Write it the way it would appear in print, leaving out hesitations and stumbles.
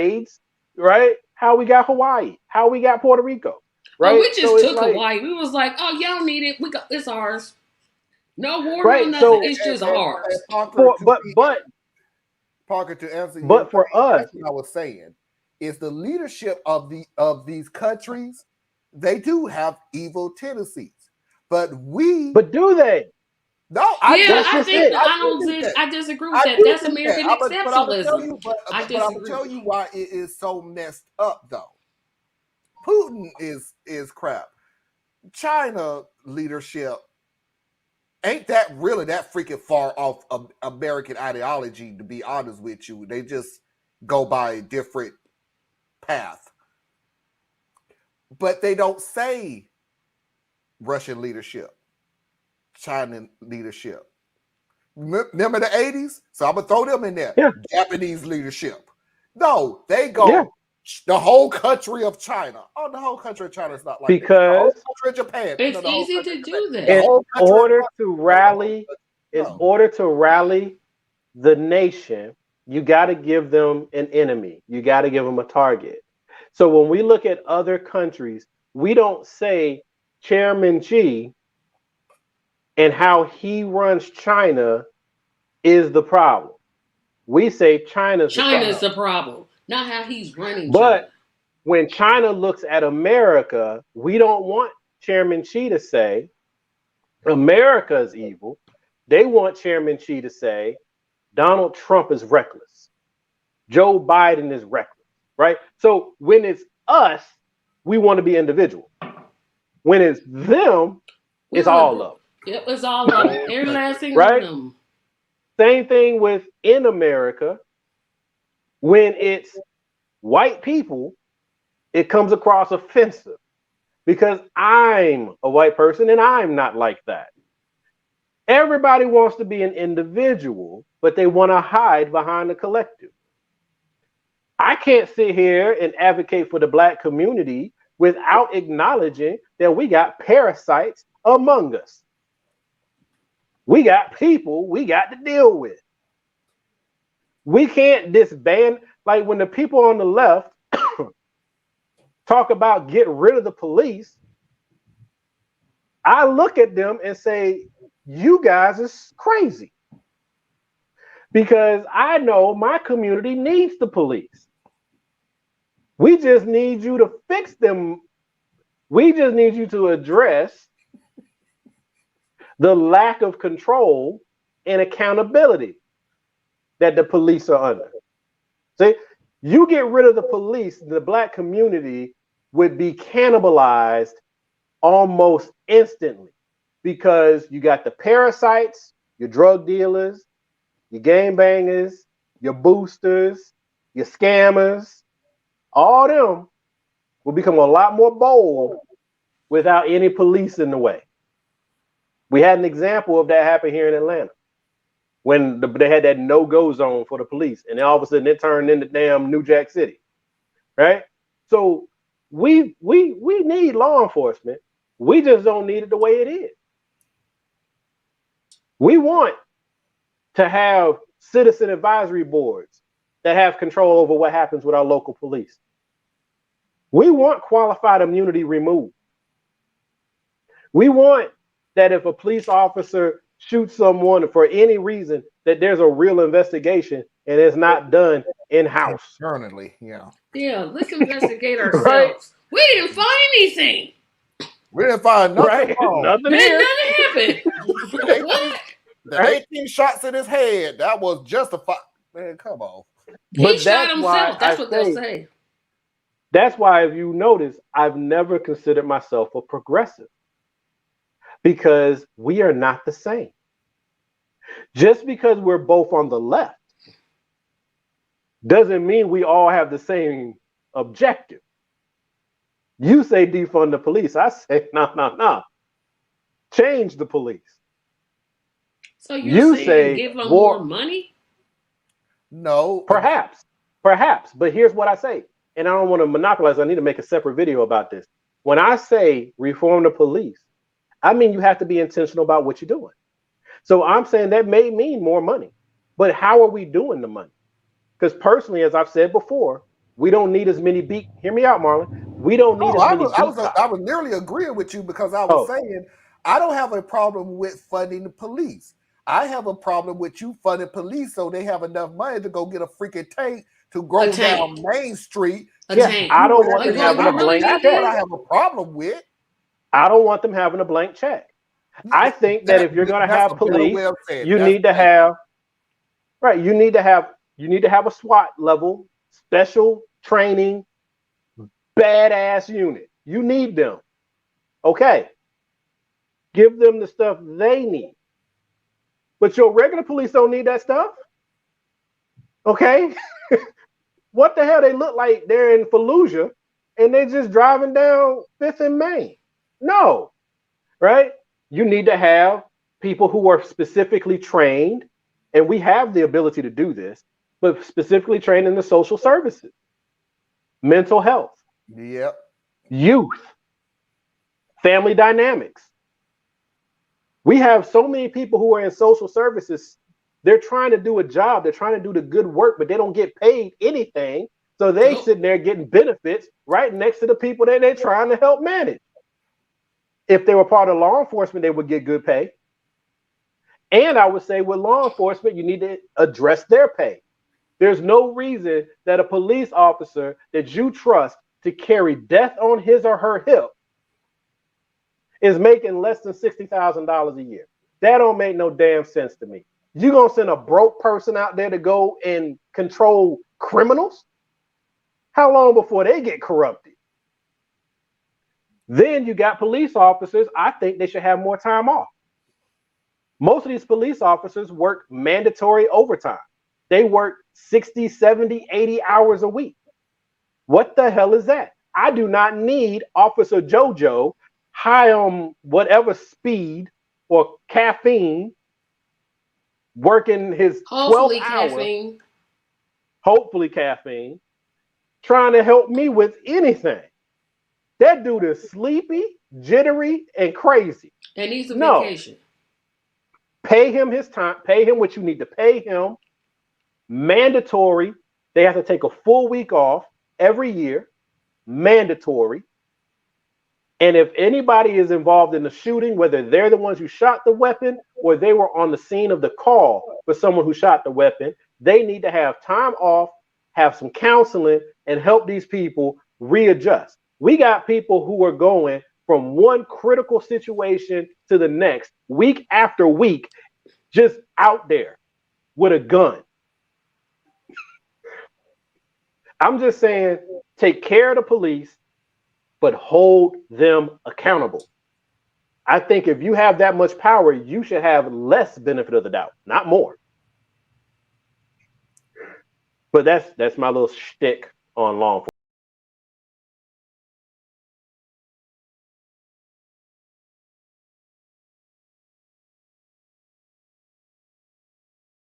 AIDS, right? How we got Hawaii, how we got Puerto Rico, Oh, right? we So just it's took like, Hawaii. We was like, oh, y'all need it. We got it's ours. No water, no right? nothing. So It's just And ours. Parker, for to be Parker, to answer your but for thing, us, that's what I was saying. Is the leadership of these countries, they do have evil tendencies. But we but do they? no, Yeah, That's I just think it. I I do don't. think that. I disagree with I that. do That's think that. American But I'm gonna tell exceptionalism. you, I but I'm gonna tell disagree. you why it is so messed up though. Putin is crap. China leadership ain't that really that freaking far off of American ideology, to be honest with you. They just go by a different path. But they don't say Russian leadership, China leadership. Remember the 80s? So I'm gonna throw them in there. Yeah, Japanese leadership. No, they yeah. go the whole country of China. Oh, the whole country of China is not like that. The whole Because country of Japan. No, It's the whole easy country of to Japan. do The that. in whole country of order Russia. to No, the whole rally, country. in No. order to rally the nation, you got to give them an enemy. You got to give them a target. So when we look at other countries, we don't say Chairman Xi and how he runs China is the problem. We say China's the China problem. is the problem, not how he's running But China. when China looks at America, we don't want Chairman Xi to say America is evil. They want Chairman Xi to say Donald Trump is reckless. Joe Biden is reckless, right? So when it's us, we want to be individual. When it's them, We it's want all to. of It was all of them. Every Exactly. last single them, one of right? them. Same thing with in America. When it's white people, it comes across offensive because I'm a white person and I'm not like that. Everybody wants to be an individual, but they want to hide behind the collective. I can't sit here and advocate for the black community without acknowledging that we got parasites among us. We got people we got to deal with. We can't disband, like when the people on the left talk about get rid of the police, I look at them and say, you guys is crazy because I know my community needs the police. We just need you to fix them. We just need you to address the lack of control and accountability that the police are under. See, you get rid of the police, the black community would be cannibalized almost instantly because you got the parasites, your drug dealers, your game bangers, your boosters, your scammers, all them will become a lot more bold without any police in the way. We had an example of that happen here in Atlanta when they had that no-go zone for the police, and then all of a sudden it turned into damn New Jack City, right? So we need law enforcement. We just don't need it the way it is. We want to have citizen advisory boards that have control over what happens with our local police. We want qualified immunity removed. We want that if a police officer shoots someone for any reason, that there's a real investigation and it's not done in house, Internally, yeah. Yeah, let's investigate right? ourselves. We didn't find anything. We didn't find nothing Right? wrong. Nothing Didn't here, nothing happen. The 18, What? the right? 18 shots in his head, that was justified. Man, come on. He But shot that's why himself. I That's what they'll say, say. that's why if you notice, I've never considered myself a progressive because we are not the same. Just because we're both on the left doesn't mean we all have the same objective. You say defund the police. I say, no, no, no. Change the police. So you're You saying say give them more war, money? No, perhaps, perhaps. But here's what I say, and I don't want to monopolize. I need to make a separate video about this. When I say reform the police, I mean you have to be intentional about what you're doing. So I'm saying that may mean more money, but how are we doing the money? Because personally, as I've said before, We don't need as many beat. Hear me out, Marlon. We don't need as many beat cops. I was nearly agreeing with you because I was saying I don't have a problem with funding the police. I have a problem with you funding police so they have enough money to go get a freaking tank to go down Main Street. I don't want them having a blank check. That's what I have a problem with. I don't want them having a blank check. I think that if you're going to have police, you need to have you need to have a SWAT level, special training, badass unit. You need them. Okay. Give them the stuff they need. But your regular police don't need that stuff. Okay? What the hell? They look like they're in Fallujah and they're just driving down 5th and Main. No. Right? You need to have people who are specifically trained, and we have the ability to do this, but specifically trained in the social services, mental health, youth, family dynamics. We have so many people who are in social services. They're trying to do a job. They're trying to do the good work, but they don't get paid anything. So they sitting there getting benefits right next to the people that they're trying to help manage. If they were part of law enforcement, they would get good pay. And I would say with law enforcement, you need to address their pay. There's no reason that a police officer that you trust to carry death on his or her hip is making less than $60,000 a year. That don't make no damn sense to me. You gonna send a broke person out there to go and control criminals? How long before they get corrupted? Then you got police officers. I think they should have more time off. Most of these police officers work mandatory overtime. They work 60, 70, 80 hours a week. What the hell is that? I do not need Officer JoJo high on whatever speed or caffeine working his 12 hours. Hopefully caffeine. Trying to help me with anything. That dude is sleepy, jittery, and crazy. And needs a vacation. Pay him his time. Pay him what you need to pay him. Mandatory. They have to take a full week off every year. Mandatory. And if anybody is involved in the shooting, whether they're the ones who shot the weapon or they were on the scene of the call for someone who shot the weapon, they need to have time off, have some counseling, and help these people readjust. We got people who are going from one critical situation to the next, week after week, just out there with a gun. I'm just saying, take care of the police, but hold them accountable. I think if you have that much power, you should have less benefit of the doubt, not more. But that's my little shtick on law enforcement.